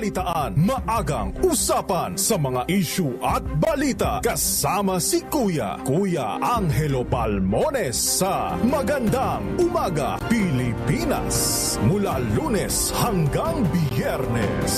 balitaan, maagang usapan sa mga issue at balita. Kasama si Kuya Angelo Palmones sa Magandang Umaga Pilipinas. Mula Lunes hanggang Biyernes.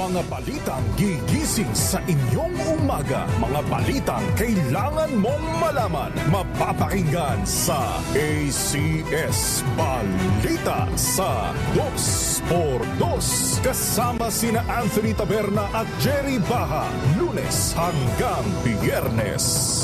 Mga balitang gigising sa inyong umaga. Mga balitang kailangan mong malaman. Mapapakinggan sa ACS Balita sa 2x2. Kasama sina Anthony Taberna at Jerry Baha. Lunes hanggang Biyernes.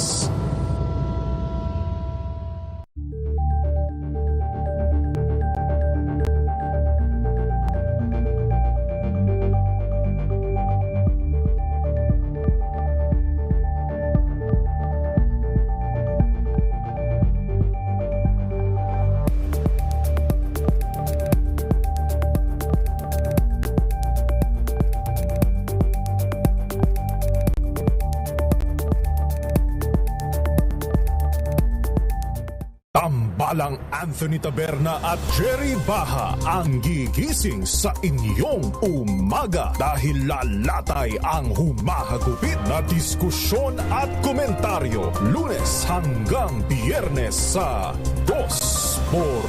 Tambalang Anthony Taberna at Jerry Baha ang gigising sa inyong umaga dahil lalatay ang humahagupit na diskusyon at komentaryo. Lunes hanggang Biyernes sa 2x2.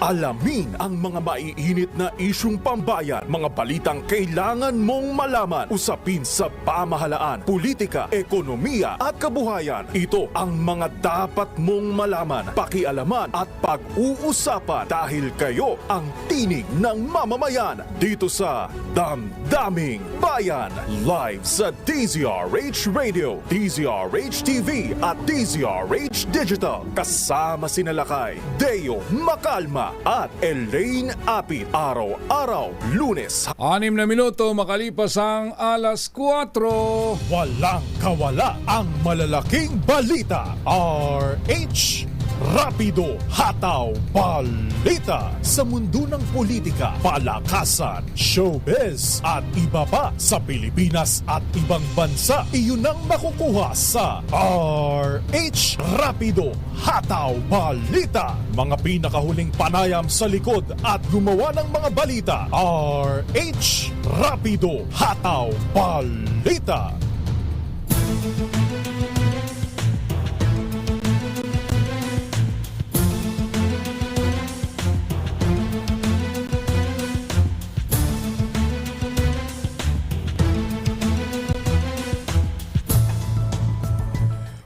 Alamin ang mga maiinit na isyung pambayan, mga balitang kailangan mong malaman, usapin sa pamahalaan, politika, ekonomiya at kabuhayan. Ito ang mga dapat mong malaman, pakialaman at pag-uusapan dahil kayo ang tinig ng mamamayan dito sa Damdaming Bayan. Live sa DZRH Radio, DZRH TV at DZRH Digital. Kasama sinalakay Deo Macalma at Elaine Apit. Araw-araw, Lunes. 6 na minuto makalipas ang alas 4. Walang kawala ang malalaking balita. RH Rapido Hataw Balita sa mundo ng politika, palakasan, showbiz at iba pa sa Pilipinas at ibang bansa. Iyon ang makukuha sa RH Rapido Hataw Balita. Mga pinakahuling panayam sa likod at gumawa ng mga balita. RH Rapido Hataw Balita.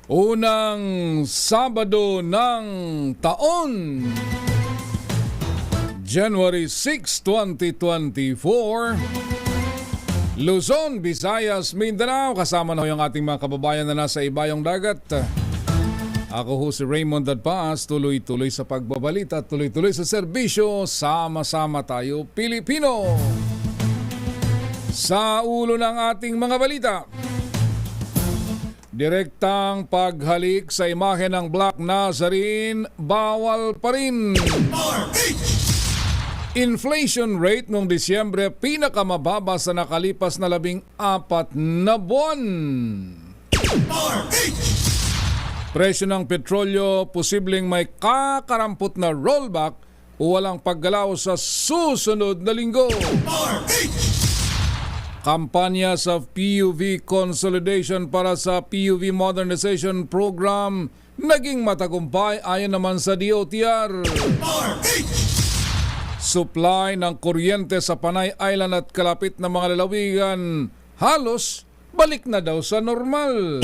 Unang Sabado ng taon, January 6, 2024, Luzon, Visayas, Mindanao. Kasama na yung ating mga kababayan na nasa ibayong dagat. Ako ho si Raymond Dadpaas, tuloy-tuloy sa pagbabalita, tuloy-tuloy sa serbisyo. Sama-sama tayo, Pilipino. Sa ulo ng ating mga balita, direktang paghalik sa imahe ng Black Nazarene, bawal pa rin. Inflation rate noong Disyembre, pinakamababa sa nakalipas na 14 na buwan. Presyo ng petrolyo, posibleng may kakarampot na rollback o walang paggalaw sa susunod na linggo. Kampanya sa PUV consolidation para sa PUV modernization program naging matagumpay ayon naman sa DOTR. Supply ng kuryente sa Panay Island at kalapit na mga lalawigan halos balik na daw sa normal.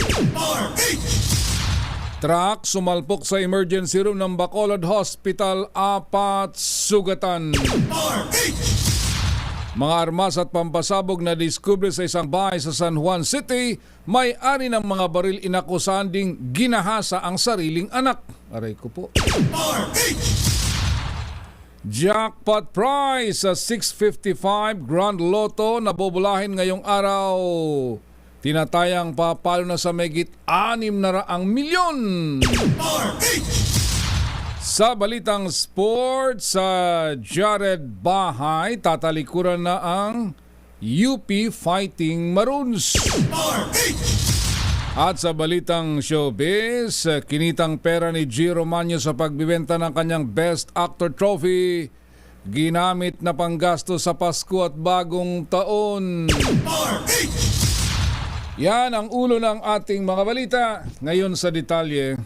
Truck sumalpok sa emergency room ng Bacolod Hospital, 4 sugatan. Mga armas at pampasabog na diskubre sa isang bahay sa San Juan City, may-ari ng mga baril inakusahan ding ginahasa ang sariling anak. Aray ko po. Jackpot prize sa 655 Grand Lotto na bobolahin ngayong araw. Tinatayang papalo na sa megit 600 milyon. Sa balitang sports, sa Jared Bahay, tatalikuran na ang UP Fighting Maroons. At sa balitang showbiz, kinitang pera ni G. Romano sa pagbibenta ng kanyang Best Actor Trophy, ginamit na panggasto sa Pasko at Bagong Taon. Yan ang ulo ng ating mga balita. Ngayon sa detalye.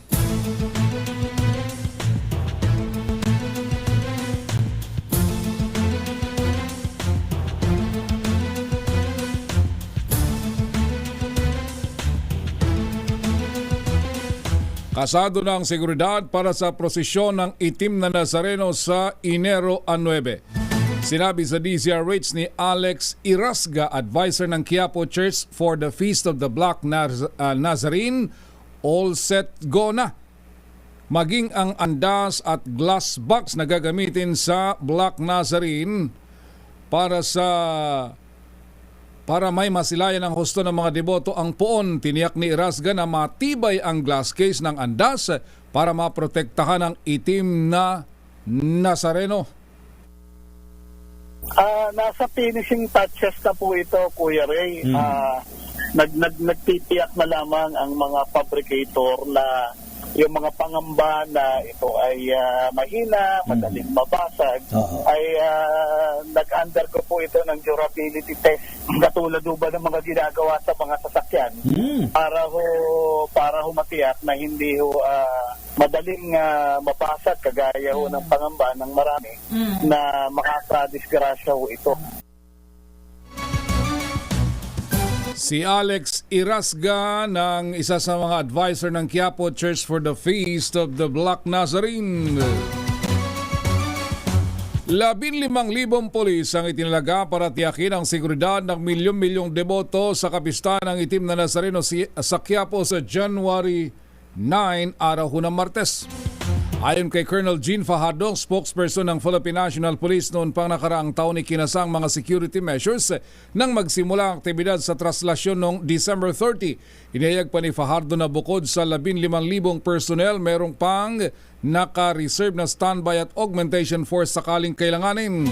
Kasado na ang seguridad para sa prosesyon ng itim na Nazareno sa Enero 9. Sinabi sa DZRH ni Alex Irasga, advisor ng Quiapo Church for the Feast of the Black Nazarene, all set go na. Maging ang andas at glass box na gagamitin sa Black Nazarene para may masilayan ng husto ng mga deboto ang poon. Tiniyak ni Irasga na matibay ang glass case ng andas para maprotektahan ang itim na Nazareno. Nasa finishing touches na po ito, Kuya Ray. Nagtitiyak na lamang ang mga fabricator na yung mga pangamba na ito ay mahina, madaling mabasag, ay nag-undergo po ito ng durability test. Katulad ba ng mga ginagawa sa mga sasakyan para ho matiyak na hindi ho madaling mabasag kagaya ho ng pangamba ng marami na makakadisgrasya ho ito. Si Alex Irasga ng isa sa mga advisor ng Quiapo Church for the Feast of the Black Nazarene. 15,000 pulis ang itinalaga para tiyakin ang seguridad ng milyong-milyong deboto sa kapistahan ng itim na Nazareno sa Quiapo sa January 9, araw ng Martes. Ayon kay Colonel Jean Fajardo, spokesperson ng Philippine National Police, noon pang nakaraang taon ikinasang mga security measures nang magsimula ang aktibidad sa traslasyon noong December 30. Inihayag pa ni Fajardo na bukod sa 15,000 personnel, merong pang naka-reserve na standby at augmentation force sakaling kailanganin.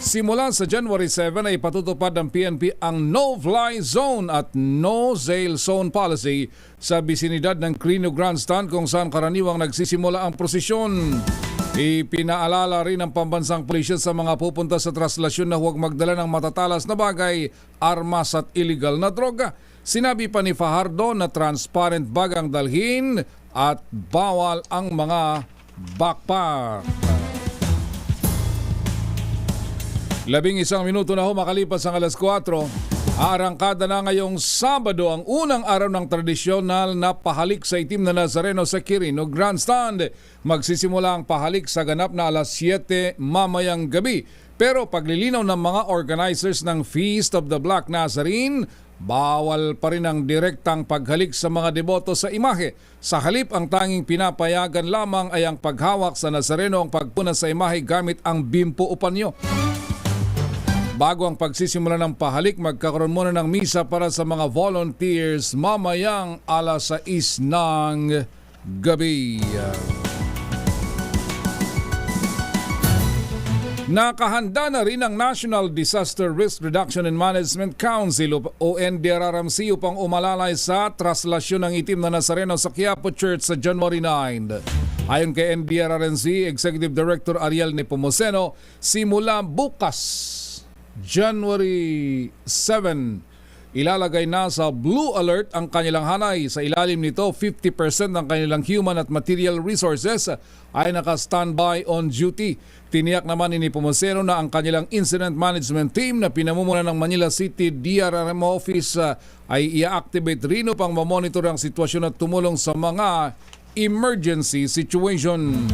Simula sa January 7 ay patutupad ng PNP ang no-fly zone at no-sail zone policy sa bisinidad ng Quirino Grandstand kung saan karaniwang nagsisimula ang prosesyon. Ipinaalala rin ng pambansang pulisya sa mga pupunta sa traslasyon na huwag magdala ng matatalas na bagay, armas at illegal na droga. Sinabi pa ni Fajardo na transparent bag ang dalhin at bawal ang mga backpack. 11 minuto na ho makalipas ang alas 4. Arangkada na ngayong Sabado ang unang araw ng tradisyonal na pahalik sa itim na Nazareno sa Quirino Grandstand. Magsisimula ang pahalik sa ganap na alas 7 mamayang gabi. Pero paglilinaw ng mga organizers ng Feast of the Black Nazarene, bawal pa rin ang direktang paghalik sa mga deboto sa imahe. Sa halip, ang tanging pinapayagan lamang ay ang paghawak sa Nazareno ang pagpuna sa imahe gamit ang bimpo o panyo. Bago ang pagsisimula ng pahalik, magkakaroon muna ng misa para sa mga volunteers mamayang alas 6 ng gabi. Nakahanda na rin ang National Disaster Risk Reduction and Management Council o NDRRMC upang umalalay sa traslasyon ng itim na Nazareno sa Quiapo Church sa January 9. Ayon kay NDRRMC Executive Director Ariel Nepomuceno, simula bukas January 7, ilalagay na sa Blue Alert ang kanilang hanay. Sa ilalim nito, 50% ng kanilang human at material resources ay naka-standby on duty. Tiniyak naman ni Nepomuceno na ang kanilang incident management team na pinamumuno ng Manila City DRRM Office ay i-activate rin upang mamonitor ang sitwasyon at tumulong sa mga emergency situation.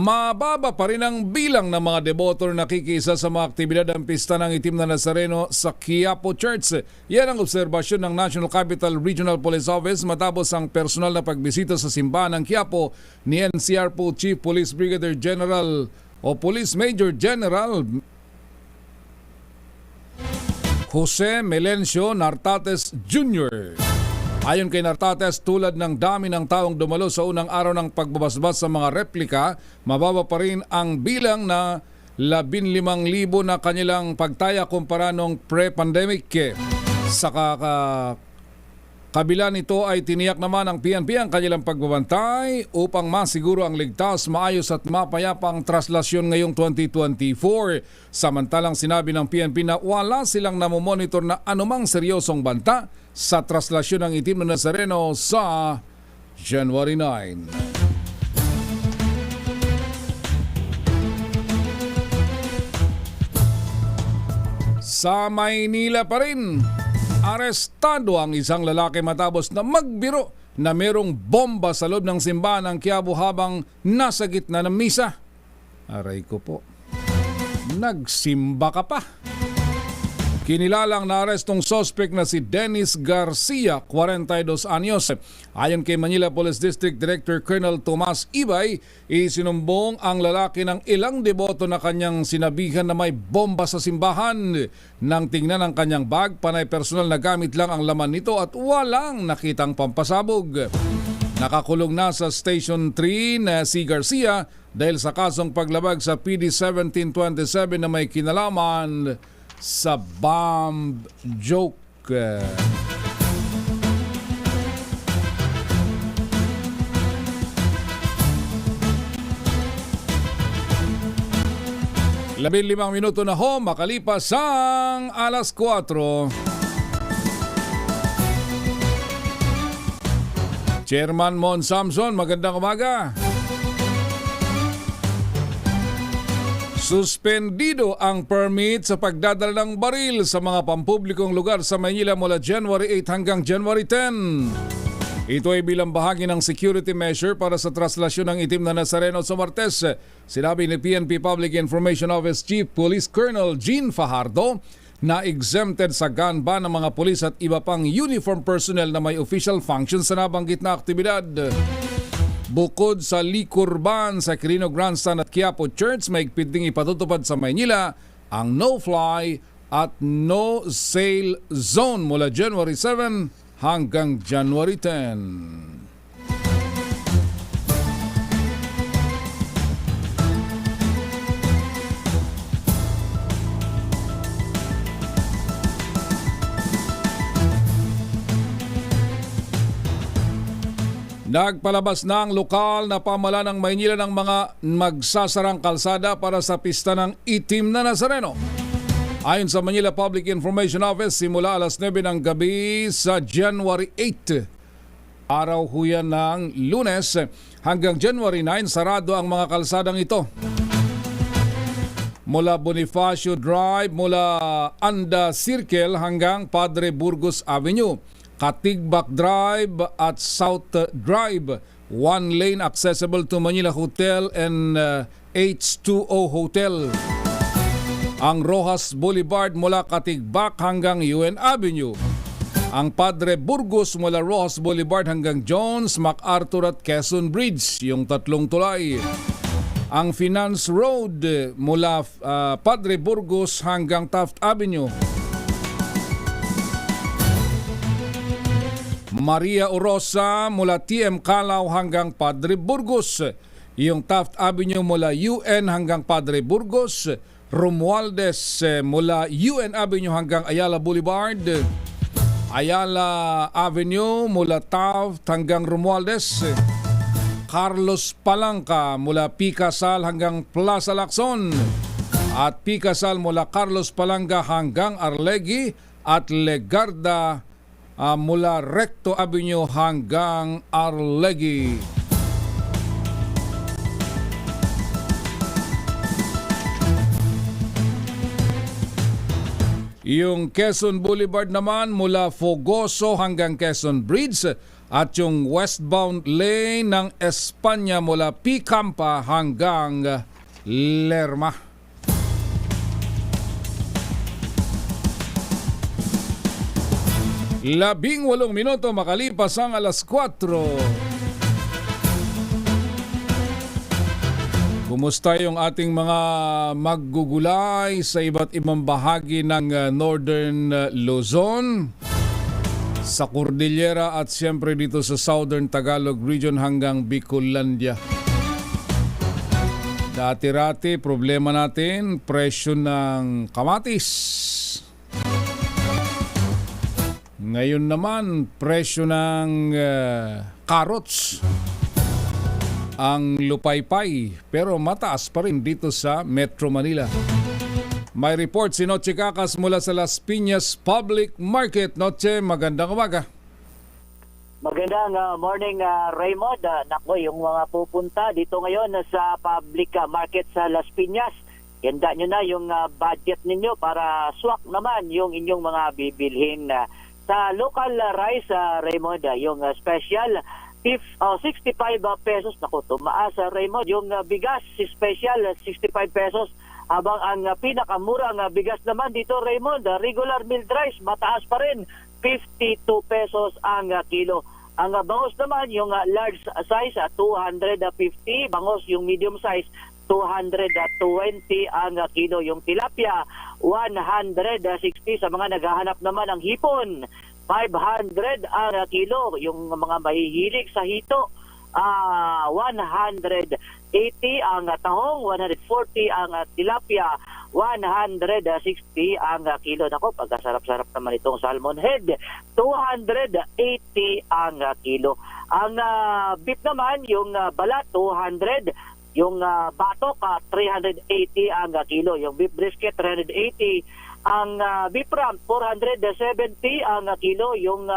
Mababa pa rin ang bilang ng mga deboto na nakikisa sa mga aktibidad ng Pista ng Itim na Nazareno sa Quiapo Church. Yan ang obserbasyon ng National Capital Regional Police Office matapos ang personal na pagbisita sa simbahan ng Quiapo ni NCR po Chief Police Brigadier General o Police Major General Jose Melencio Nartates Jr. Ayon kay Nartates, tulad ng dami ng taong dumalo sa unang araw ng pagbabasbas sa mga replika, mababa pa rin ang bilang na 15,000 na kanilang pagtaya kumpara nung pre-pandemic. Sa kabila nito ay tiniyak naman ng PNP ang kanilang pagbabantay upang masiguro ang ligtas, maayos at mapayapang traslasyon ngayong 2024. Samantalang sinabi ng PNP na wala silang namomonitor na anumang seryosong banta sa traslasyon ng Itim na Nazareno sa January 9. Sa Maynila pa rin, arestado ang isang lalaki matapos na magbiro na merong bomba sa loob ng simbahan ng Quiapo habang nasa gitna ng misa. Aray ko po, nagsimba ka pa. Kinilalang naarestong suspect na si Dennis Garcia, 42 anyos. Ayon kay Manila Police District Director Colonel Tomas Ibay, isinumbong ang lalaki ng ilang deboto na kanyang sinabihan na may bomba sa simbahan. Nang tingnan ang kanyang bag, panay personal na gamit lang ang laman nito at walang nakitang pampasabog. Nakakulong na sa Station 3 na si Garcia dahil sa kasong paglabag sa PD 1727 na may kinalaman sa bomb joke. Labing 5 minuto na ho, makalipas ang alas 4. Chairman Mon Samson, magandang umaga. Suspendido ang permit sa pagdadala ng baril sa mga pampublikong lugar sa Maynila mula January 8 hanggang January 10. Ito ay bilang bahagi ng security measure para sa traslasyon ng Itim na Nazareno sa Martes. Sinabi ni PNP Public Information Office Chief Police Colonel Jean Fajardo na exempted sa gun ban ng mga pulis at iba pang uniform personnel na may official function sa nabanggit na aktibidad. Bukod sa Likurban sa Quirino Grandstand at Quiapo Church, maigpit ding ipatutupad sa Maynila ang no-fly at no-sail zone mula January 7 hanggang January 10. Nagpalabas na ang lokal na pamahalaan ng Maynila ng mga magsasarang kalsada para sa pista ng Itim na Nazareno. Ayon sa Manila Public Information Office, simula alas 9 ng gabi sa January 8, araw ho yan ng Lunes, hanggang January 9, sarado ang mga kalsadang ito. Mula Bonifacio Drive, mula Anda Circle hanggang Padre Burgos Avenue. Katigbak Drive at South Drive, one lane accessible to Manila Hotel and H2O Hotel. Ang Rojas Boulevard mula Katigbak hanggang UN Avenue. Ang Padre Burgos mula Rojas Boulevard hanggang Jones, MacArthur at Quezon Bridge, yung tatlong tulay. Ang Finance Road mula Padre Burgos hanggang Taft Avenue. Maria Orosa mula TM Calao hanggang Padre Burgos. Yung Taft Avenue mula UN hanggang Padre Burgos. Romualdez mula UN Avenue hanggang Ayala Boulevard. Ayala Avenue mula Taft hanggang Romualdez. Carlos Palanca mula Picasal hanggang Plaza Lacson. At Picasal mula Carlos Palanca hanggang Arlegui. At Legarda mula Recto Avenue hanggang Arlegui. Yung Quezon Boulevard naman mula Fogoso hanggang Quezon Bridge at yung westbound lane ng Espanya mula Picampa hanggang Lerma. 18 minuto makalipas ang alas 4. Kumusta yung ating mga maggugulay sa iba't ibang bahagi ng Northern Luzon, sa Cordillera at siyempre dito sa Southern Tagalog Region hanggang Bicolandia? Dati-rati problema natin, presyo ng kamatis. Ngayon naman, presyo ng carrots. Ang lupaypay, pero mataas pa rin dito sa Metro Manila. May report si Noche Cacas mula sa Las Piñas Public Market. Noche, magandang umaga. Magandang morning, Raymond. Nako, yung mga pupunta dito ngayon sa public market sa Las Piñas, handa nyo na yung budget ninyo para swak naman yung inyong mga bibilhin. Sa local rice, Raymond, yung special 65 pesos. Naku, tumaas, Raymond. Yung bigas special 65 pesos. Habang ang pinakamurang bigas naman dito, Raymond, regular milled rice, mataas pa rin, 52 pesos ang kilo. Ang bangos naman, yung large size, 250. Bangos, yung medium size, 220 ang kilo. Yung tilapia, 160. Sa mga naghahanap naman ng hipon, 500 ang kilo. Yung mga mahihilig sa hito, 180 ang tahong, 140 ang tilapia, 160 ang kilo. Nako, pagkasarap-sarap naman itong salmon head, 280 ang kilo. Ang beef naman, yung balat, 200. Yung batok, 380 ang kilo. Yung beef brisket, 380. Ang beef ram, 470 ang kilo. Yung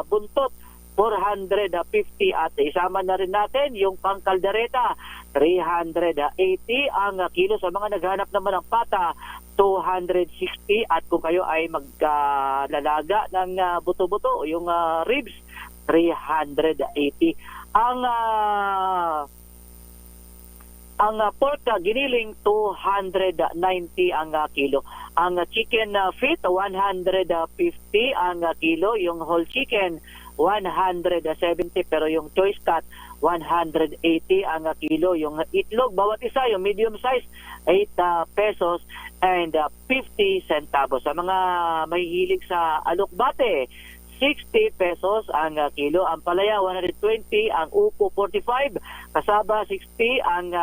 buntot, 450. At isama na rin natin yung pangkaldereta, 380 ang kilo. Sa mga naghanap naman ng pata, 260. At kung kayo ay maglalaga ng buto-buto, yung ribs, 380. Ang pork giniling, 290 ang kilo. Ang chicken feet, 150 ang kilo. Yung whole chicken, 170. Pero yung choice cut, 180 ang kilo. Yung itlog, bawat isa, yung medium size, 8 pesos and 50 centavos. Sa mga mahihilig sa alokbate, 60 pesos ang kilo. Ang palaya, 120. Ang upo, 45. Kasaba, 60. Ang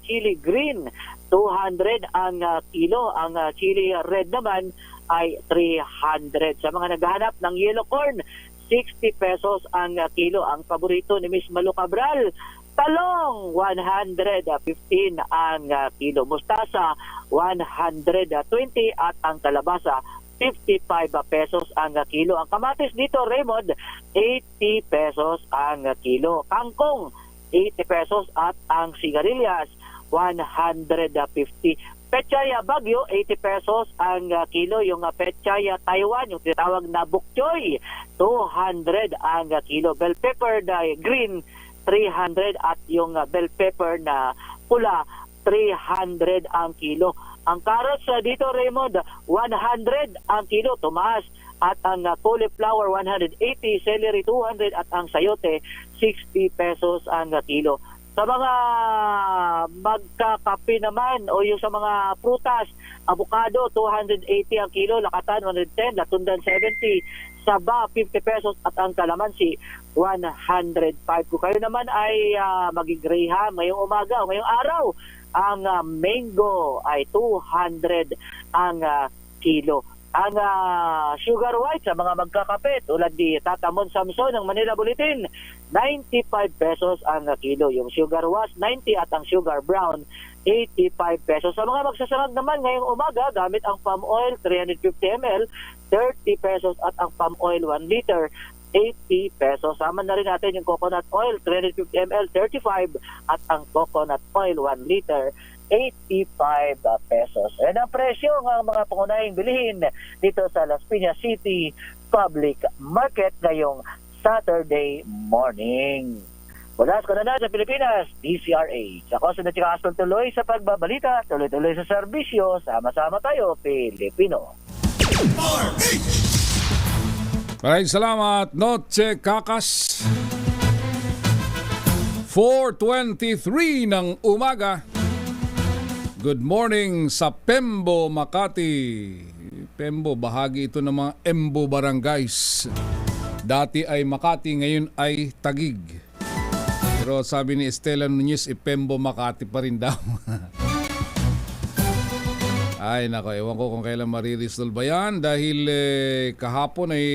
chili green, 200 ang kilo. Ang chili red naman ay 300. Sa mga naghahanap ng yellow corn, 60 pesos ang kilo. Ang paborito ni Miss Malu Cabral, talong, 115 ang kilo. Mustasa, 120. At ang kalabasa, 55 pesos ang kilo. Ang kamatis dito, Raymond, 80 pesos ang kilo. Kangkong, 80 pesos. At ang sigarilyas, 150. Petsaya Bagyo, 80 pesos ang kilo. Yung petsaya Taiwan, yung tinatawag na bok choy, 200 ang kilo. Bell pepper na green, 300. At yung bell pepper na pula, 300 ang kilo. Ang carrots dito, Raymond, 100 ang kilo, tumaas. At ang cauliflower, 180, celery, 200. At ang sayote, 60 pesos ang kilo. Sa mga magkakape naman o yung sa mga prutas, avocado, 280 ang kilo, lakatan, 110, latundan, 70, saba, 50 pesos. At ang kalamansi, 105. Kung kayo naman ay mag-graham ngayong umaga o ngayong araw, ang mango ay 200 ang kilo. Ang sugar white sa mga magkakape tulad ni Tatamon Samson ng Manila Bulletin, 95 pesos ang kilo. Yung sugar wash, 90. At ang sugar brown, 85 pesos. Sa mga magsasangag naman ngayong umaga, gamit ang palm oil, 350 ml, 30 pesos. At ang palm oil, 1 liter, 80 pesos. Sama na rin natin yung coconut oil, 350 ml, 35. At ang coconut oil, 1 liter, 85 pesos. And ang presyo ng mga pangunahing bilihin dito sa Las Piñas City Public Market ngayong Saturday morning. Mula sa Canada sa Pilipinas, DCRH. Ako sa Natsikaston tuloy sa pagbabalita, tuloy-tuloy sa serbisyo, sama-sama tayo, Pilipino. Maraming salamat, Noche Kakas. 4:23 ng umaga. Good morning sa Pembo, Makati. Pembo, bahagi ito ng mga Embo Barangays. Dati ay Makati, ngayon ay Taguig. Pero sabi ni Estela Nunez, Pembo, Makati pa rin daw. Ay nako, ewan ko kung kailan mariresolve yan dahil kahapon ay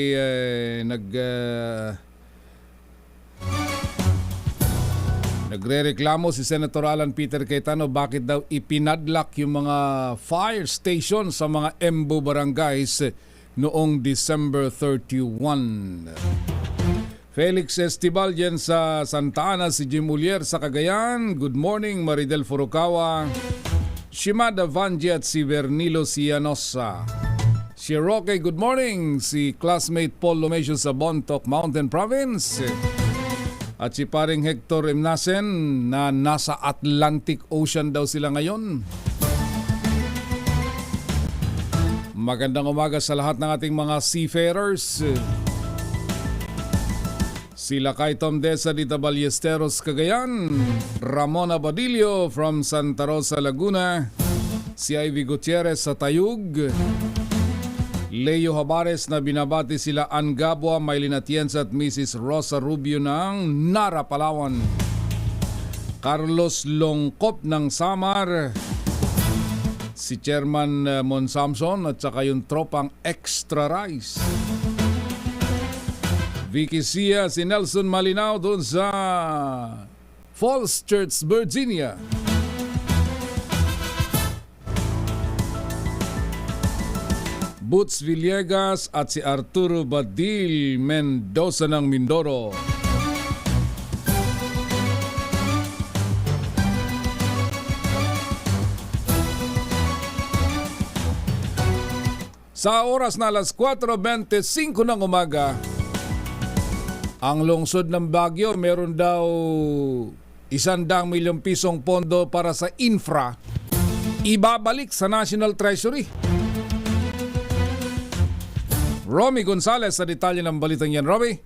nagrereklamo si Senator Alan Peter Cayetano bakit daw ipinadlock yung mga fire station sa mga Embo barangays noong December 31. Felix Estibal dyan sa Santa Ana, si Jim Ulier sa Cagayan. Good morning, Maridel Furukawa. Shimada Vanji at si Vernilo Cianosa. Si Roque, good morning. Si classmate Paul Lomesio sa Bontoc Mountain Province. At si paring Hector Imnasen na nasa Atlantic Ocean daw sila ngayon. Magandang umaga sa lahat ng ating mga seafarers. Sila kay Tom Desa Dita Ballesteros, Cagayan. Ramon Abadillo from Santa Rosa, Laguna. Si Ivy Gutierrez sa Tayug. Leo Habares na binabati sila Ann Gabua, Maylin Atienza at Mrs. Rosa Rubio ng Nara, Palawan. Carlos Longkop ng Samar. Si Chairman Mon Samson at saka yung tropang Extra Rice. Vicky Sia, si Nelson Malinaw doon sa Falls Church, Virginia. Boots Villegas at si Arturo Badil Mendoza ng Mindoro. Sa oras na alas 4:25 ng umaga, ang lungsod ng Baguio meron daw 100 milyong pisong pondo para sa infra ibabalik sa National Treasury. Romy Gonzales sa detalye ng balitang yan. Romy?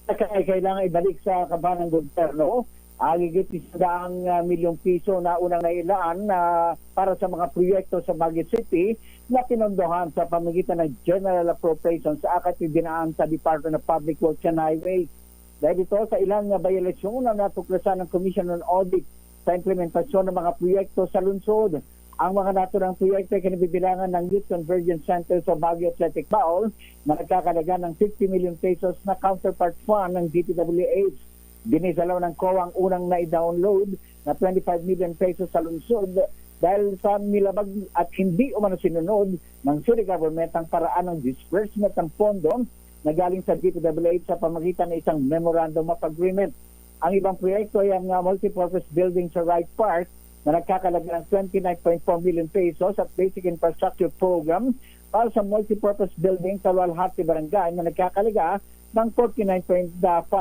Kailangan ibalik sa kaban ng gobyerno ang higit 100 milyong piso na unang nailaan para sa mga proyekto sa Baguio City na pinondohan sa pamamagitan ng General Appropriations sa akat dinaan sa Department of Public Works and Highways. Dahil ito sa ilang bayalisyon na natuklasan ng Commission on Audit sa implementasyon ng mga proyekto sa lungsod. Ang mga naturang proyekto ay kinabibilangan ng Youth Convergence Center sa Baguio Athletic Bowl na nagkakalaga ng 50 million pesos na counterpart fund ng DPWH. Dinisalaw ng COA ang unang na-download na 25 million pesos sa lungsod dahil sa nilabag at hindi umano sinunod ng city government ang paraan ng disbursement ng pondo na galing sa DPWH sa pamagitan ng isang memorandum of agreement. Ang ibang proyekto ay ang multipurpose building sa Wright Park na nagkakalaga ng 29.4 million pesos at basic infrastructure program para sa multipurpose building sa Walhati Barangay na nagkakalaga ng 49.5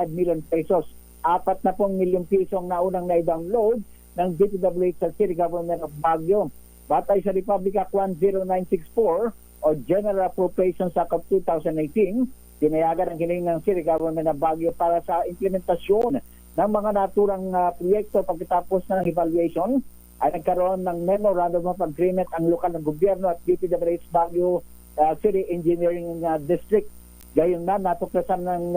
million pesos. 40 milyong pisong naunang na-download ng DPWH sa City Government of Baguio. Batay sa Republic Act 10964 o General Appropriations Act of 2018, tinayagan ang hiling ng City Government of Baguio para sa implementasyon ng mga naturang proyekto. Pagkatapos ng evaluation ay nagkaroon ng Memorandum of Agreement ang lokal ng gobyerno at DPWH Baguio City Engineering District. Gayon na natuklasan ng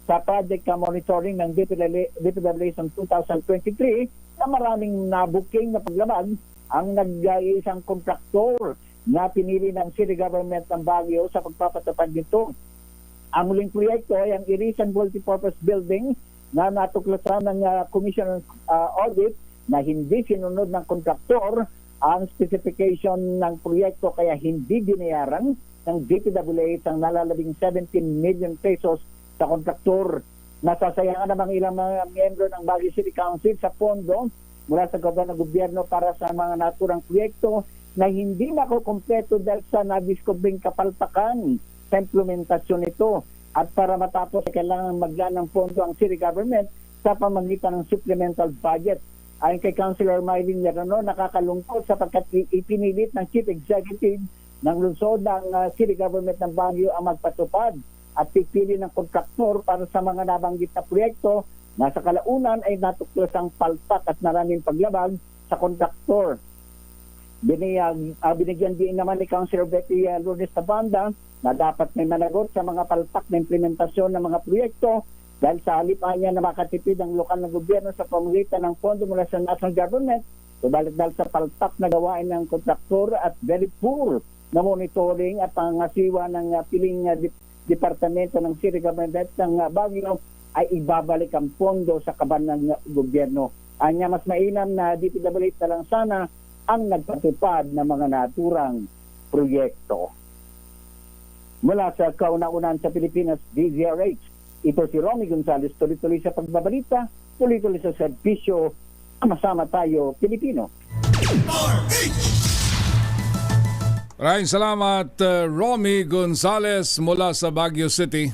sa project monitoring ng DPWH ng 2023 na maraming nabuking na paglabag ang nag-iisang kontraktor na pinili ng City Government ng Baguio sa pagpapatupad nito. Ang muling proyekto ay ang Irisan Multipurpose Building na natuklasan ng Commission on Audit na hindi sinunod ng kontraktor ang specification ng proyekto kaya hindi binayaran ng DPWH ang nalalabing 17 million pesos sa kontraktor. Nasasayangan namang ilang mga miyembro ng Baguio City Council sa pondo mula sa gobyerno para sa mga naturang proyekto na hindi makukumpleto dahil sa nadiskobring kapalpakan sa implementasyon nito. at para matapos kailangan maglaan ng pondo ang city government sa pamamagitan ng supplemental budget. Ayon kay Councilor Mylene Lerano, nakakalungkot sapagkat ipinilit ng Chief Executive ng lungsod ng city government ng Baguio ang magpatupad at pipili ng kontraktor para sa mga nabanggit na proyekto na sa kalaunan ay natuklas ang palpak at maraming paglabag sa kontraktor. Binigyan din naman ni Councilor Betty Lourdes Tabanda na dapat may managot sa mga palpak na implementasyon ng mga proyekto dahil sa halip niya na makatipid ang lokal na gobyerno sa pamamagitan ng pondo mula sa national government, subalit dahil sa palpak na gawain ng kontraktor at very poor na monitoring at pangasiwa ng piling departamento ng city government ng Baguio ay ibabalik ang pondo sa kaban ng gobyerno. Anya mas mainam na DPWH na lang sana ang nagpatupad ng mga naturang proyekto. Mula sa kauna-unan sa Pilipinas, DZRH, ito si Romy Gonzales, tuloy-tuloy sa pagbabalita, tuloy-tuloy sa serbisyo, sama-sama tayo, Pilipino. Maraming salamat, Romy Gonzales mula sa Baguio City.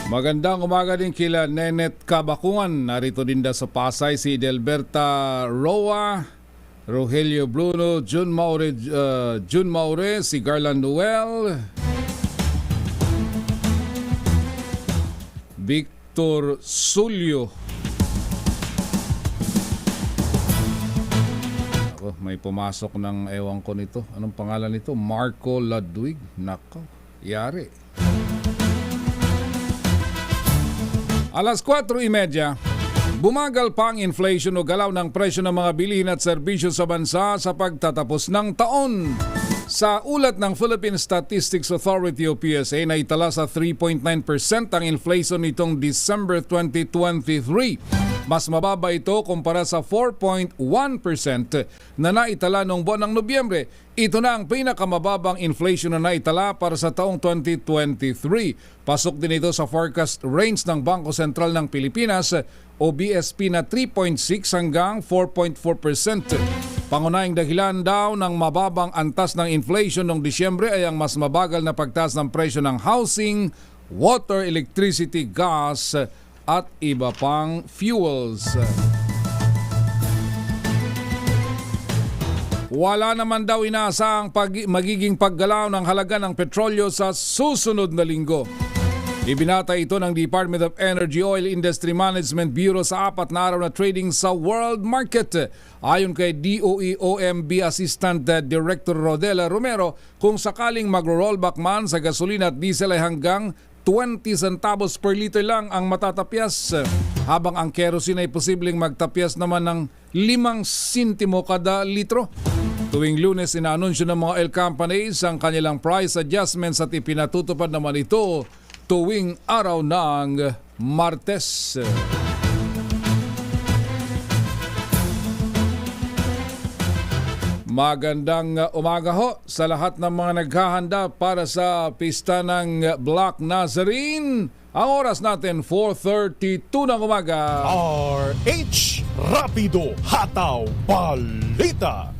Magandang umaga din kila Nenet Kabakungan. Narito din sa Pasay si Delberta Roa, Rogelio Bruno, Jun Maure, si Garland Noel, Victor Sulyo. Ako, may pumasok ng ewan ko nito. Anong pangalan nito? Marco Ludwig. Nako, yari. Alas 4:30, bumagal pa ang inflation o galaw ng presyo ng mga bilihin at serbisyo sa bansa sa pagtatapos ng taon. Sa ulat ng Philippine Statistics Authority o PSA, naitala sa 3.9% ang inflation nitong December 2023. Mas mababa ito kumpara sa 4.1% na naitala noong buwan ng Nobyembre. Ito na ang pinakamababang inflation na naitala para sa taong 2023. Pasok din ito sa forecast range ng Bangko Sentral ng Pilipinas o BSP na 3.6 hanggang 4.4%. Pangunahing dahilan daw ng mababang antas ng inflation noong Disyembre ay ang mas mabagal na pagtaas ng presyo ng housing, water, electricity, gas at iba pang fuels. Wala naman daw inaasahang magiging paggalaw ng halaga ng petrolyo sa susunod na linggo. Ibinata ito ng Department of Energy Oil Industry Management Bureau sa 4 na araw na trading sa world market. Ayon kay DOE-OMB Assistant Director Rodela Romero, kung sakaling magro-rollback man sa gasolina at diesel ay hanggang 20 centavos per liter lang ang matatapyas, habang ang kerosene ay posibleng magtapyas naman ng 5 sentimo kada litro. Tuwing Lunes, inaanunsyo ng mga oil companies ang kanilang price adjustments at ipinatutupad naman ito tuwing araw ng Martes. Magandang umaga ho sa lahat ng mga naghahanda para sa pista ng Black Nazarene. Ang oras natin 4:32 ng umaga. RH Rapido Hataw Balita.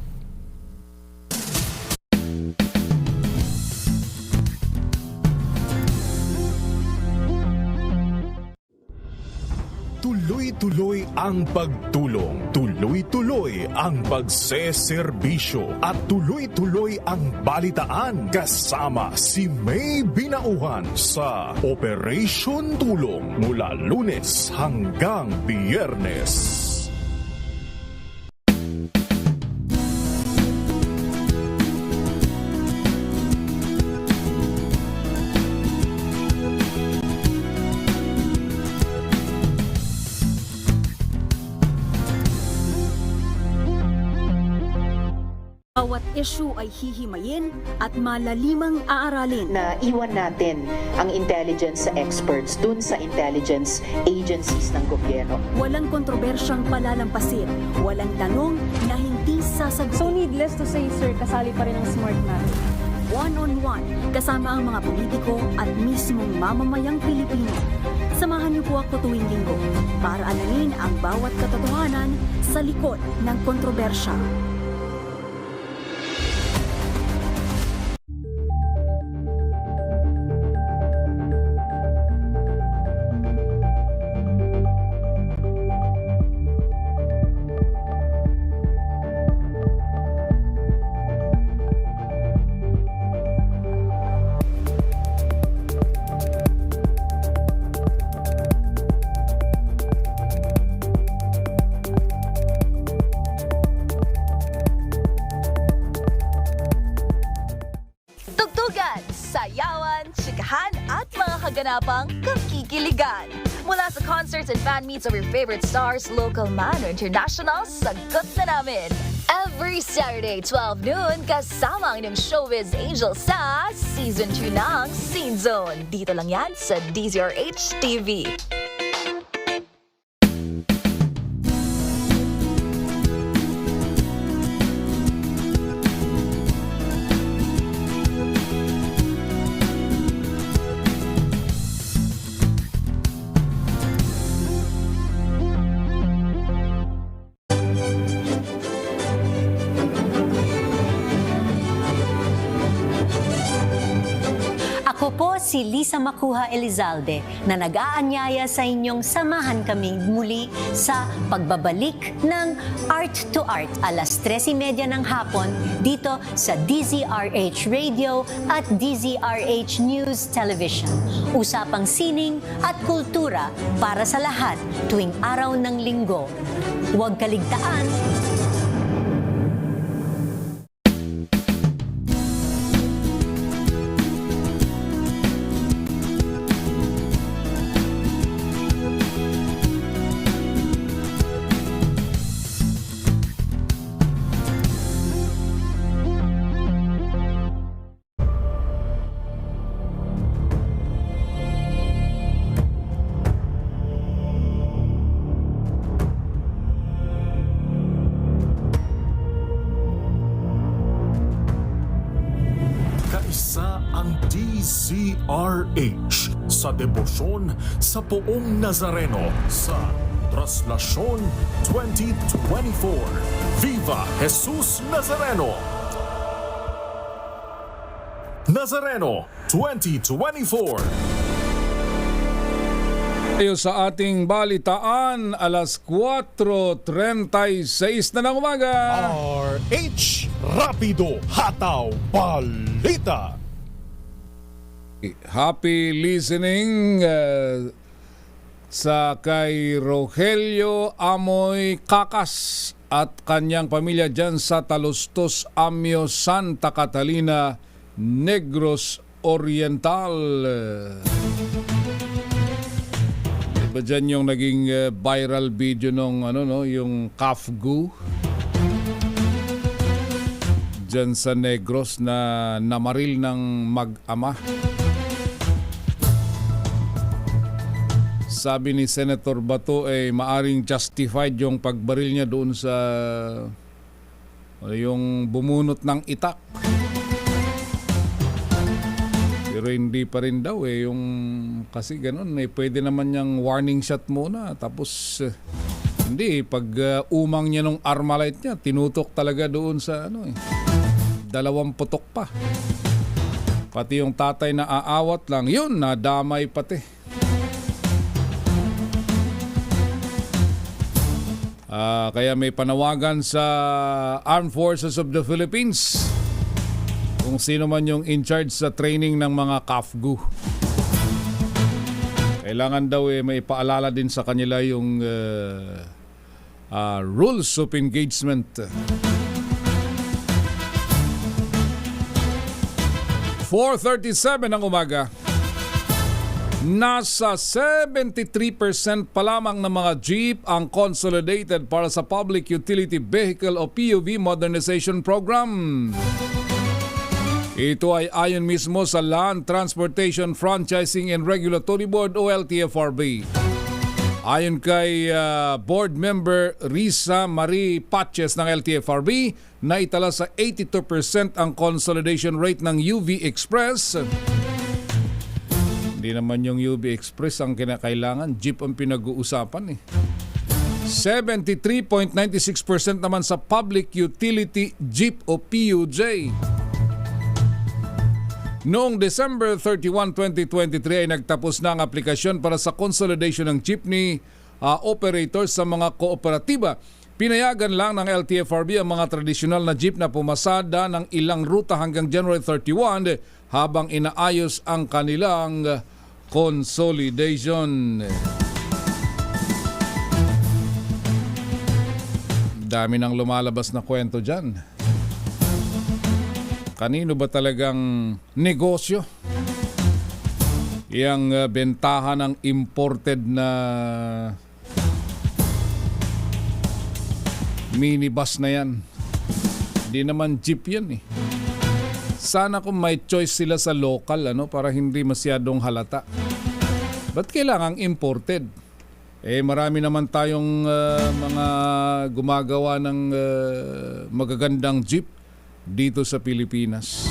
Tuloy-tuloy ang pagtulong, tuloy-tuloy ang pagseserbisyo at tuloy-tuloy ang balitaan kasama si May Binauhan sa Operation Tulong mula Lunes hanggang Biyernes. Bawat issue ay hihimayin at malalimang aaralin. Na iwan natin ang intelligence sa experts dun sa intelligence agencies ng gobyerno. Walang kontrobersyang palalampasin. Walang tanong na hindi sasagot. So needless to say, sir, kasali pa rin ang smart man. one-on-one kasama ang mga politiko at mismong mamamayang Pilipino. Samahan niyo po ako tuwing linggo para alamin ang bawat katotohanan sa likod ng kontrobersya. Tugtugan, sayawan, chikahan at mga kaganapang kakikiligan. Mula sa concerts and fan meets of your favorite stars, local man or international, sagot na namin. Every Saturday, 12 noon, kasama ang inyong showbiz angel sa Season 2 ng Scene Zone. Dito lang yan sa DZRH TV. Ako po si Lisa Macuja Elizalde na nag-aanyaya sa inyong samahan kami muli sa pagbabalik ng Art to Art alas 3:30 ng hapon dito sa DZRH Radio at DZRH News Television. Usapang sining at kultura para sa lahat tuwing araw ng linggo. Huwag kaligtaan. Kaisa ang DZRH sa debosyon sa Poong Nazareno sa Traslasyon 2024. Viva Jesus Nazareno! Nazareno 2024. Tayo sa ating balitaan, alas 4:36 na ng umaga. RH Rapido Hataw Balita. Happy listening sa kay Rogelio Amoy Kakas at kanyang pamilya dyan sa Talustos, Amio, Santa Catalina, Negros Oriental. Diba dyan yung naging viral video nung yung Kafgu dyan sa Negros na namaril ng mag-ama. Sabi ni Senator Bato maaring justified yung pagbaril niya doon sa yung bumunot ng itak. Pero hindi pa rin daw yung kasi ganun pwede naman niyang warning shot muna tapos hindi pag umang niya nung Armalite niya tinutok talaga doon sa 2 putok pa. Pati yung tatay na aawat lang yun nadamay pati. Kaya may panawagan sa Armed Forces of the Philippines kung sino man yung in charge sa training ng mga Kafgu. Kailangan daw may paalala din sa kanila yung rules of engagement. 4:37 ng umaga. Nasa 73% pa lamang ng mga jeep ang consolidated para sa Public Utility Vehicle o PUV Modernization Program. Ito ay ayon mismo sa Land Transportation Franchising and Regulatory Board o LTFRB. Ayon kay board member Risa Marie Patches ng LTFRB, naitala sa 82% ang consolidation rate ng UV Express. Hindi naman yung UV Express ang kinakailangan, jeep ang pinag-uusapan eh. 73.96% naman sa Public Utility Jeep o PUJ. Noong December 31, 2023 ay nagtapos na ang aplikasyon para sa consolidation ng jeepney operators sa mga kooperatiba. Pinayagan lang ng LTFRB ang mga tradisyonal na jeep na pumasada ng ilang ruta hanggang January 31 habang inaayos ang kanilang consolidation. Dami nang lumalabas na kwento dyan. Kanino ba talagang negosyo? Yang bentahan ng imported na minibus na yan. Di naman jeep yan eh. Sana kung may choice sila sa local para hindi masyadong halata. Ba't kailangang imported? Marami naman tayong mga gumagawa ng magagandang jeep dito sa Pilipinas.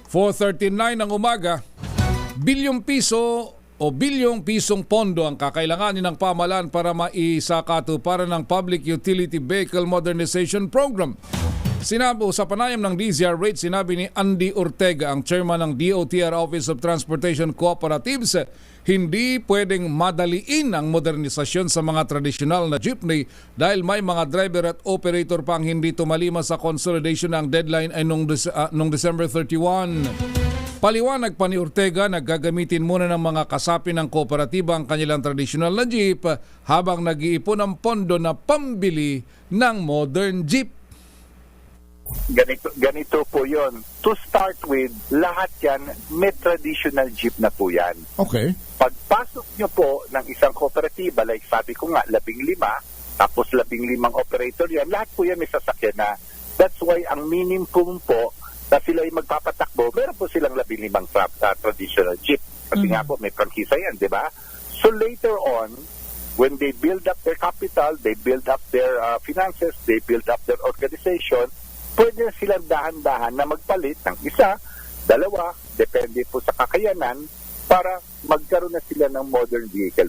4:39 ng umaga, bilyong pisong pondo ang kakailanganin ng pamahalaan para maisakatuparan ng Public Utility Vehicle Modernization Program. Sa panayam ng DZRH, sinabi ni Andy Ortega, ang chairman ng DOTR Office of Transportation Cooperatives, hindi pwedeng madaliin ang modernisasyon sa mga tradisyonal na jeepney dahil may mga driver at operator pang hindi tumalima sa consolidation. Ang deadline ay nung December 31. Paliwanag pa ni Ortega na gagamitin muna ng mga kasapi ng kooperatiba ang kanilang tradisyonal na jeep habang nag-iipon ng pondo na pambili ng modern jeep. Ganito po yon. To start with, lahat yan may traditional jeep na po yan. Okay. Pagpasok nyo po ng isang kooperatiba, like sabi ko nga, 15, tapos 15 operator yan, lahat po yan may sasakyan na. That's why ang minimum po na sila ay magpapatakbo, meron po silang 15 traditional jeep. Kasi nga po, may prangkisa yan, di ba? So later on, when they build up their capital, they build up their finances, they build up their organization, pwede silang dahan-dahan na magpalit ng isa, dalawa, depende po sa kakayanan, para magkaroon na sila ng modern vehicle.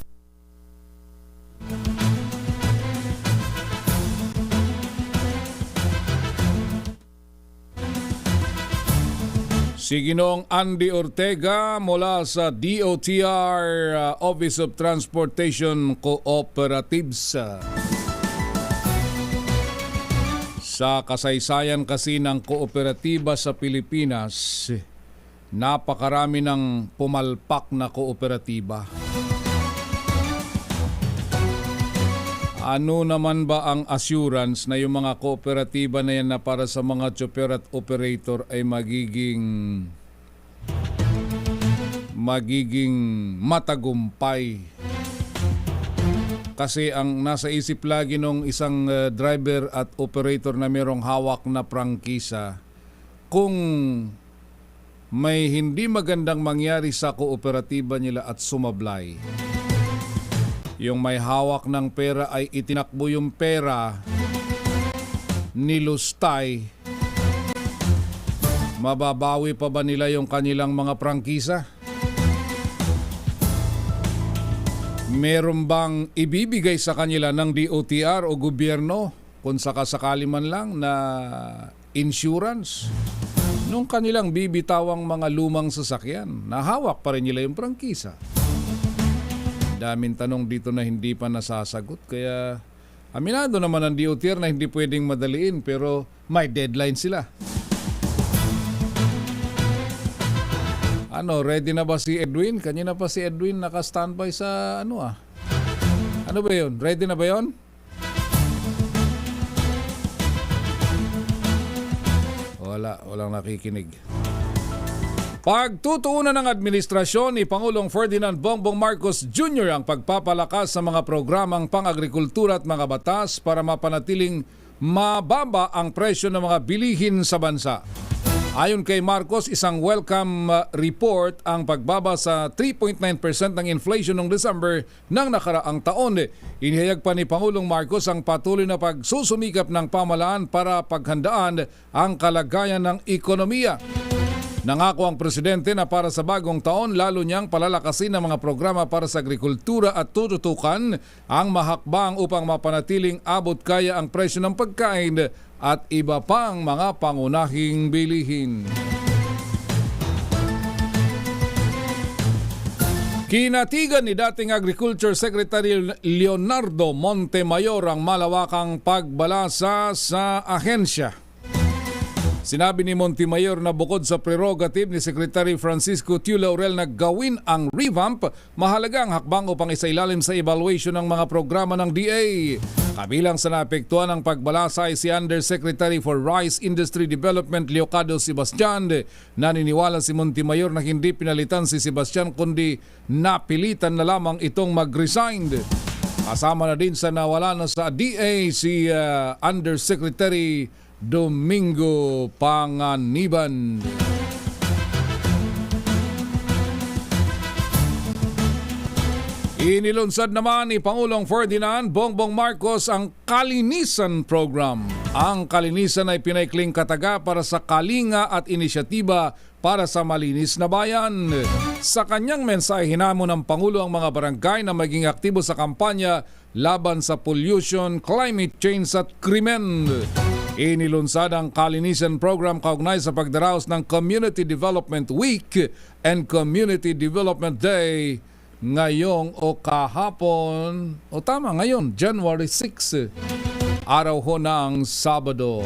Si Ginoong Andy Ortega mula sa DOTR Office of Transportation Cooperatives. Sa kasaysayan kasi ng kooperatiba sa Pilipinas, napakarami ng pumalpak na kooperatiba. Ano naman ba ang assurance na yung mga kooperatiba na yan na para sa mga chopper at operator ay magiging matagumpay? Kasi ang nasa isip lagi nung isang driver at operator na merong hawak na prangkisa, kung may hindi magandang mangyari sa kooperatiba nila at sumablay, yung may hawak ng pera ay itinakbo yung pera, nilustay, mababawi pa ba nila yung kanilang mga prangkisa? Meron bang ibibigay sa kanila ng DOTR o gobyerno kung sakasakali man lang na insurance nung kanilang bibitawang mga lumang sasakyan? Nahawak pa rin nila yung prangkisa. Daming tanong dito na hindi pa nasasagot, kaya aminado naman ang DOTR na hindi pwedeng madaliin, pero may deadline sila. Ready na ba si Edwin? Kanina pa si Edwin naka-standby sa Ano ba yun? Ready na ba yun? Walang nakikinig. Pagtutuunan ng administrasyon ni Pangulong Ferdinand Bongbong Marcos Jr. ang pagpapalakas sa mga programang pang-agrikultura at mga batas para mapanatiling mababa ang presyo ng mga bilihin sa bansa. Ayon kay Marcos, isang welcome report ang pagbaba sa 3.9% ng inflation noong December ng nakaraang taon. Inihayag pa ni Pangulong Marcos ang patuloy na pagsusumikap ng pamahalaan para paghandaan ang kalagayan ng ekonomiya. Nangako ang presidente na para sa bagong taon lalo niyang palalakasin ang mga programa para sa agrikultura at tututukan ang mahakbang upang mapanatiling abot kaya ang presyo ng pagkain at iba pang mga pangunahing bilihin. Kinatigan ni dating Agriculture Secretary Leonardo Montemayor ang malawakang pagbalasa sa ahensya. Sinabi ni Montemayor na bukod sa prerogative ni Secretary Francisco Tiu Laurel na gawin ang revamp, mahalaga ang hakbang upang isailalim sa evaluation ng mga programa ng DA. Kabilang sa naapektuhan ng pagbalasa ay si Undersecretary for Rice Industry Development Leocado Sebastian. Naniniwala si Montemayor na hindi pinalitan si Sebastian kundi napilitan na lamang itong mag-resign. Kasama na din sa nawala na sa DA si Undersecretary Domingo Panganiban. Inilunsad naman ni Pangulong Ferdinand Bongbong Marcos ang Kalinisan Program. Ang kalinisan ay pinaikling kataga para sa kalinga at inisyatiba para sa malinis na bayan. Sa kanyang mensahe, hinamon ng Pangulo ang mga barangay na maging aktibo sa kampanya laban sa pollution, climate change at krimen. Inilunsad ang Kalinisan Program kaugnay sa pagdaraos ng Community Development Week and Community Development Day ngayong o kahapon, o tama ngayon, January 6, araw ho ng Sabado.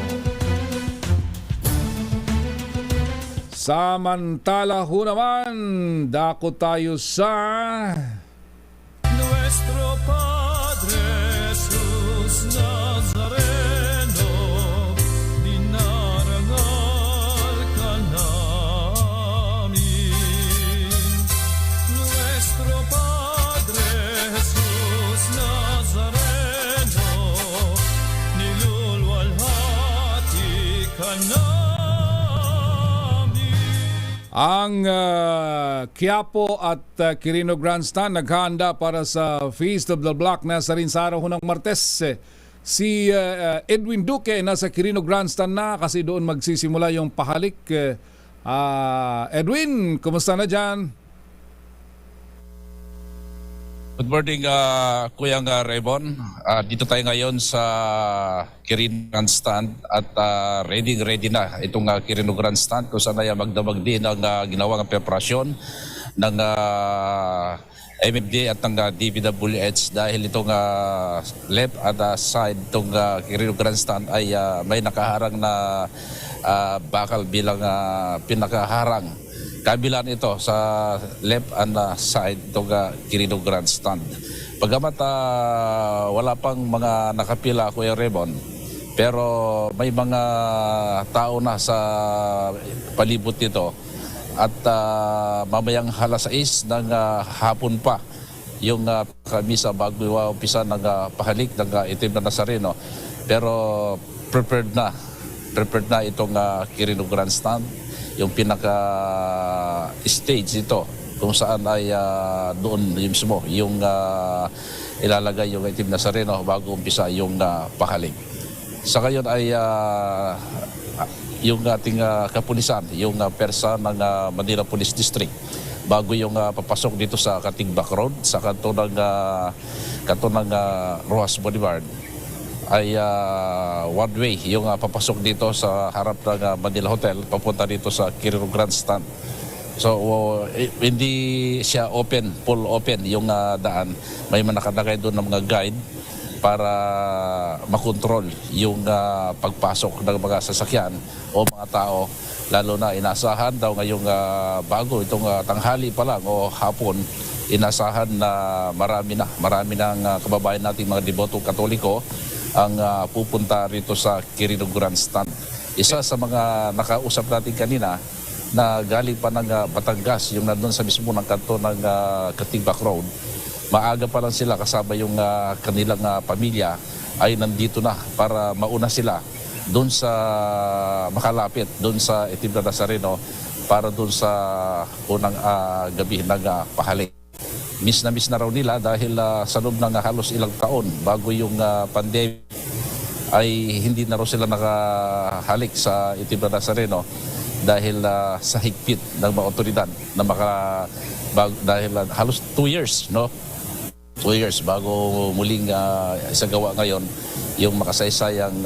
Samantala ho naman, dako tayo sa Nuestro Padre Jesus Nazareno, dinarangal ka namin. Nuestro Padre Jesus Nazareno, nilulwalhati ka namin. ang Quiapo at Quirino Grandstand naghahanda para sa Feast of the Block na sa rin sa araw ho ng Martes. Si Edwin Duque nasa Quirino Grandstand na kasi doon magsisimula yung pahalik. Edwin, kumusta na dyan? Good morning, Kuyang Raymond. Dito tayo ngayon sa Quirino Grandstand at ready na itong Quirino Grandstand kung saan ay magdamag din ang ginawang preparasyon ng MMD at ng DPWH dahil itong left at side itong Quirino Grandstand ay may nakaharang na bakal bilang pinakaharang. Kabilaan ito sa left and side itong Quirino Grandstand. Pagamat wala pang mga nakapila, Kuya Raymond, pero may mga tao na sa palibot nito at mamayang alas 6 ng hapon pa yung kamisa bago umpisa ng pahalik ng itim na Nazareno. Pero prepared na itong Quirino Grandstand, yung pinaka-stage ito kung saan ay doon mismo yung ilalagay yung itim na Nazareno bago umpisa yung pahalik. Sa ngayon ay yung ating kapulisan, yung persa ng Manila Police District bago yung papasok dito sa Katigbak Road sa kanto ng Rojas Boulevard ay one way yung papasok dito sa harap ng Manila Hotel papunta dito sa Quirino Grandstand. So hindi siya full open yung daan. May nakalagay doon ng mga guide para makontrol yung pagpasok ng mga sasakyan o mga tao. Lalo na inasahan daw ngayong bago itong tanghali pa lang o hapon, inasahan na marami ng kababayan nating mga debotong Katoliko ang pupunta rito sa Quirino Grandstand. Isa sa mga nakausap natin kanina na galing pa ng Batangas, yung nandun sa mismo ng kanto ng Katigbak Road, maaga pa lang sila kasama yung kanilang pamilya ay nandito na para mauna sila doon sa makalapit, doon sa Itim na Nazareno para doon sa unang gabi ng pahalik. Miss na raw nila dahil sa loob ng halos ilang taon bago yung pandemic ay hindi na raw sila nakahalik sa Itim na Nazareno dahil sa higpit ng mga otoridad na dahil halos 2 years, no? 2 years bago muling isagawa ngayon yung makasaysayang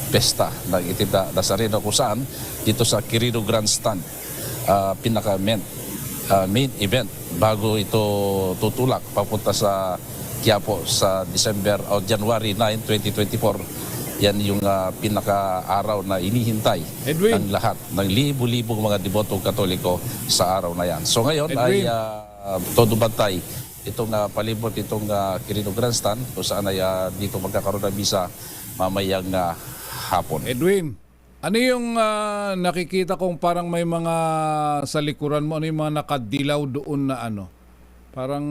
pesta ng Itim na Nazareno kung saan dito sa Quirino Grandstand pinaka main event bago ito tutulak papunta sa Quiapo sa January 9, 2024. Yan yung pinaka-araw na inihintay Edwin, ng lahat, ng libo-libong mga debotong Katoliko sa araw na yan. So ngayon Edwin, ay todo bantay itong palibot itong Quirino Grandstand kung saan ay dito magkakaroon ng misa mamayang hapon. Edwin, ano yung nakikita kong parang may mga sa likuran mo, ano yung mga nakadilaw doon na ano? Parang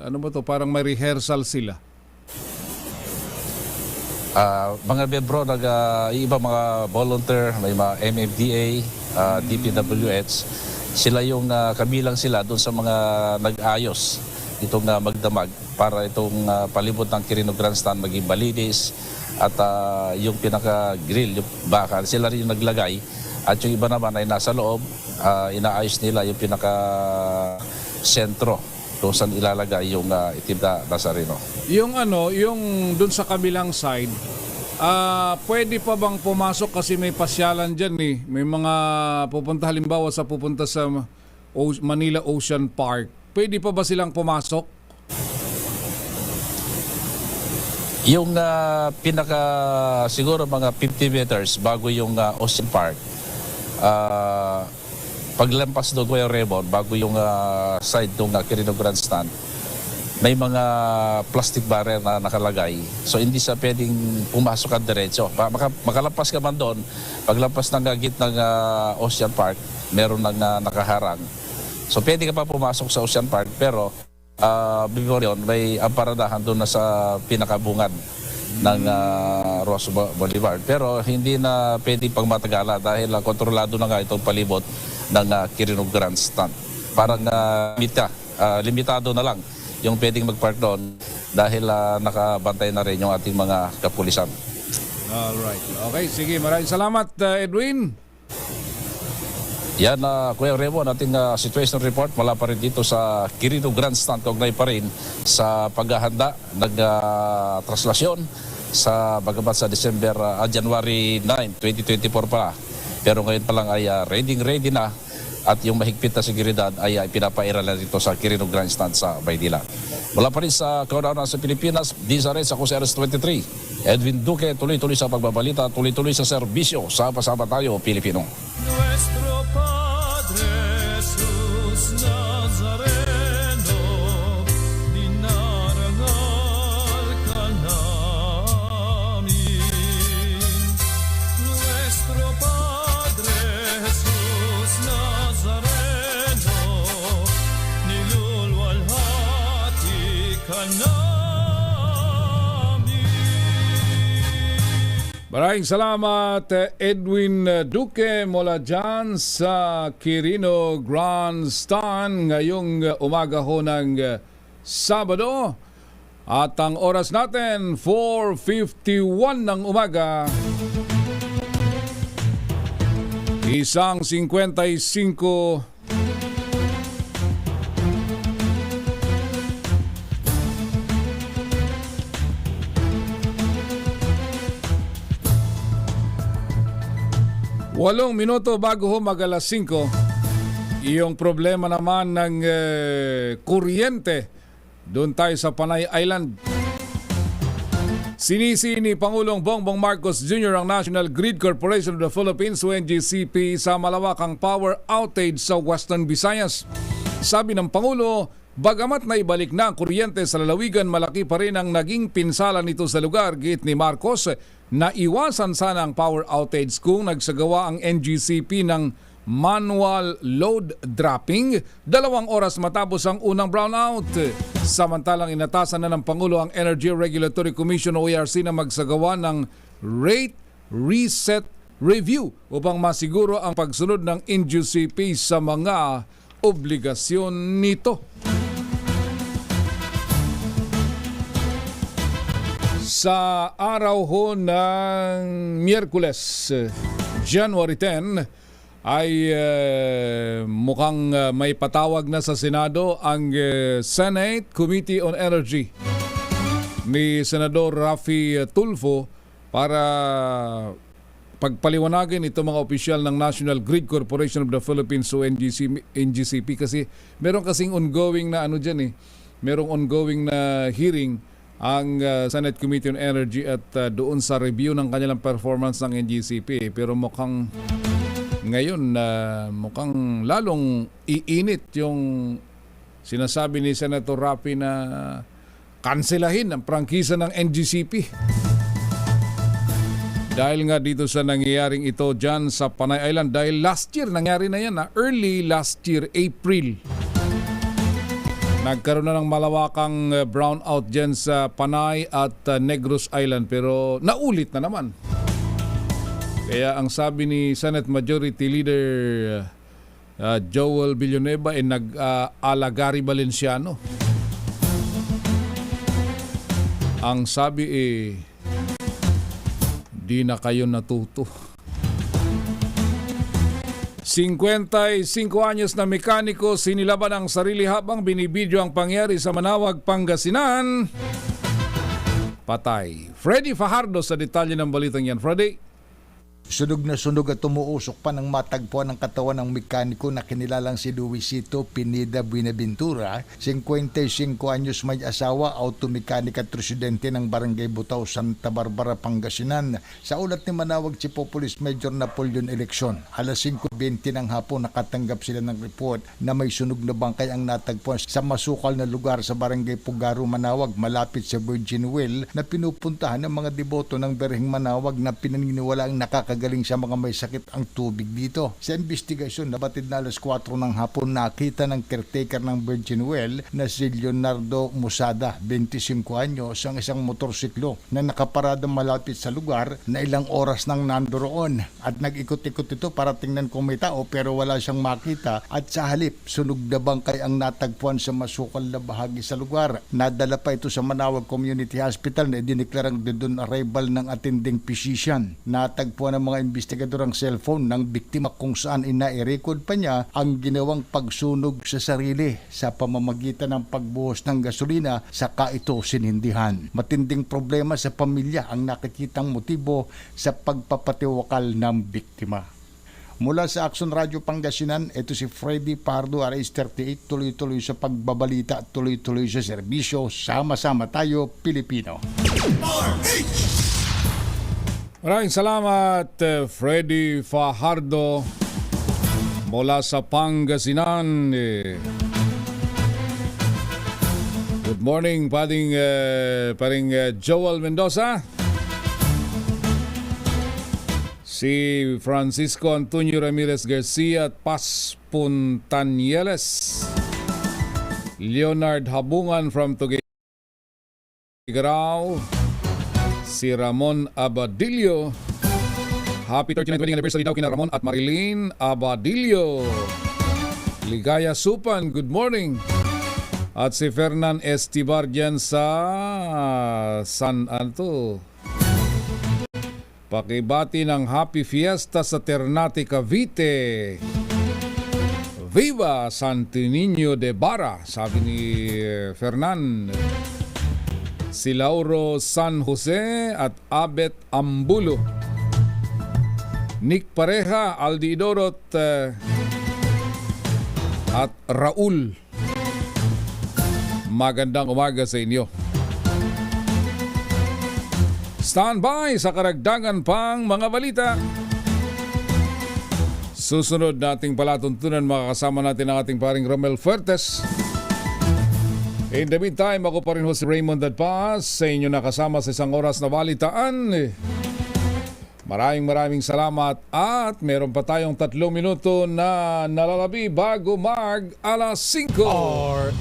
ano ba to? Parang may rehearsal sila. Mga membro ng iba mga volunteer, may mga MFDA, DPWH, sila yung kabilang sila doon sa mga nag-ayos itong magdamag para itong palibot ng Quirino Grandstand maging malinis at yung pinaka-grill, yung bakal, sila rin yung naglagay at yung iba naman ay nasa loob, inaayos nila yung pinaka-sentro kung saan ilalagay yung Itim na Nazareno. Yung yung dun sa kabilang side, pwede pa bang pumasok kasi may pasyalan dyan eh. May mga pupunta halimbawa pupunta sa Manila Ocean Park. Pwede pa ba silang pumasok? Yung pinaka siguro mga 50 meters bago yung Ocean Park, paglampas doon Kuya Raymond, bago yung side ng Quirino Grandstand, may mga plastic barrier na nakalagay. So hindi siya pwedeng pumasok at diretso. Makalampas ka man doon, paglampas ng gitna ng Ocean Park, meron nang nakaharang. So pwede ka pa pumasok sa Ocean Park, pero before yun, may paradahan doon na sa pinakabungad ng Ross Boulevard. Pero hindi na pwede pang matagala dahil kontrolado na nga itong palibot ng Quirino Grandstand. Parang limitado na lang yung pwedeng mag-park doon dahil nakabantay na rin yung ating mga kapulisan. Alright. Okay, sige. Maraming salamat, Edwin. Yan, Kuya Remo, ating situation report mula pa rin dito sa Quirino Grandstand, kaugnay pa rin sa paghahanda ng traslasyon sa bagamat sa January 9, 2024 pa. Pero ngayon pa lang ay ready na at yung mahigpit na seguridad ay pinapaira na dito sa Quirino Grandstand sa Maynila. Mula pa rin sa kaunahan sa Pilipinas, Dizares, ako si RS23. Edwin Duque, tuloy-tuloy sa pagbabalita, tuloy-tuloy sa serbisyo. Sama-sama tayo, Pilipino. Nuestro Padre Jesús Nazareno, dinarangal ka namin. Nuestro Padre Jesús Nazareno, nilulwalhati ka namin. Maraming salamat, Edwin Duque, mula dyan sa Quirino Grandstand ngayong umaga ho ng Sabado. At ang oras natin, 4:51 ng umaga. 1:55 8 minuto bago ho mag-alas 5. Yung problema naman ng kuryente doon tayo sa Panay Island. Sinisi ni Pangulong Bongbong Marcos Jr. ang National Grid Corporation of the Philippines o NGCP sa malawakang power outage sa Western Visayas. Sabi ng Pangulo, bagamat naibalik na ang kuryente sa lalawigan, malaki pa rin ang naging pinsala nito sa lugar. Giit ni Marcos, naiwasan sana ang power outage kung nagsagawa ang NGCP ng manual load dropping 2 oras matapos ang unang brownout. Samantalang inatasan na ng Pangulo ang Energy Regulatory Commission o ERC na magsagawa ng rate reset review upang masiguro ang pagsunod ng NGCP sa mga obligasyon nito. Sa araw ho ng Miyerkules, January 10, ay mukhang may patawag na sa Senado ang Senate Committee on Energy ni Senador Raffy Tulfo para pagpaliwanagin itong mga opisyal ng National Grid Corporation of the Philippines o NGCP kasi meron kasing ongoing na merong ongoing na hearing ang Senate Committee on Energy at doon sa review ng kanilang performance ng NGCP pero mukhang ngayon mukhang lalong iinit yung sinasabi ni Senator Raffy na kanselahin ang prangkisa ng NGCP. Dahil nga dito sa nangyayaring ito dyan sa Panay Island, dahil last year nangyari na yan, early last year, April. Nagkaroon na ng malawakang brownout dyan sa Panay at Negros Island pero naulit na naman. Kaya ang sabi ni Senate Majority Leader Joel Villanueva ay nag-alagari Valenciano. Ang sabi di na kayo natuto. 55 anyos na mekaniko sinilaban ang sarili habang binibidyo ang pangyari sa Manawag, Pangasinan. Patay. Freddy Fajardo sa detalye ng balitang yan. Freddy? Sunog na sunog at tumuusok pa ng matagpuan ng katawan ng mekaniko na kinilalang si Luisito Pineda Buenaventura, 55 anyos, may asawa, automekanik at residente ng Barangay Butaw, Santa Barbara, Pangasinan. Sa ulat ni Manawag Chief of Police Major Napoleon Eleksyon, alas 5:20 ng hapon nakatanggap sila ng report na may sunog na bangkay ang natagpuan sa masukal na lugar sa Barangay Pugaro, Manawag, malapit sa Virgin Well na pinupuntahan ng mga deboto ng Berheng Manawag na pinaniniwala ang nakakagaling sa mga may sakit ang tubig dito. Sa investigasyon, nabatid na alas 4 ng hapon nakita ng caretaker ng Virgin Well na si Leonardo Musada, 25 anyos, ang isang motorsiklo na nakaparada malapit sa lugar na ilang oras nang nandoroon at nag-ikot-ikot ito para tingnan kung may tao pero wala siyang makita at sa halip sunog na bangkay ang natagpuan sa masukal na bahagi sa lugar. Nadala pa ito sa Manawag Community Hospital na idineklarang dead on arrival ng attending physician. Natagpuan ng mga investigador ang cellphone ng biktima kung saan ina-record pa niya ang ginawang pagsunog sa sarili sa pamamagitan ng pagbuhos ng gasolina saka ito sinindihan. Matinding problema sa pamilya ang nakikitang motibo sa pagpapatiwakal ng biktima. Mula sa Action Radio Pangasinan, ito si Freddy Pardo, RS38, tuloy-tuloy sa pagbabalita at tuloy-tuloy sa serbisyo. Sama-sama tayo, Pilipino. Maraming salamat, Freddy Fajardo mula sa Pangasinan. Good morning, paring Joel Mendoza. Si Francisco Antonio Ramirez Garcia at Paz Puntanieles. Leonard Habungan from Tuguegarao. Si Ramon Abadillo. Happy 39th wedding anniversary daw kina Ramon at Marilyn Abadillo. Ligaya Supan, good morning. At si Fernan Estibar dyan sa San Anto. Pakibati ng Happy Fiesta sa Ternate, Cavite. Viva Santo Niño de Bara, sabi ni Fernan. Si Lauro San Jose at Abet Ambulo. Nick Pareja, Aldi Idorot at Raul. Magandang umaga sa inyo. Stand by sa karagdagan pang mga balita. Susunod nating palatuntunan, makakasama natin ang ating paring Romel Fuertes. In the meantime, ako pa rin ho si Raymond Dadpas sa inyo nakasama sa isang oras na balitaan. Maraming salamat at meron pa tayong 3 minuto na nalalabi bago mag alas 5.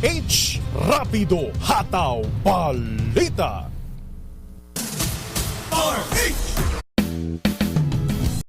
RH Rapido Hataw Balita.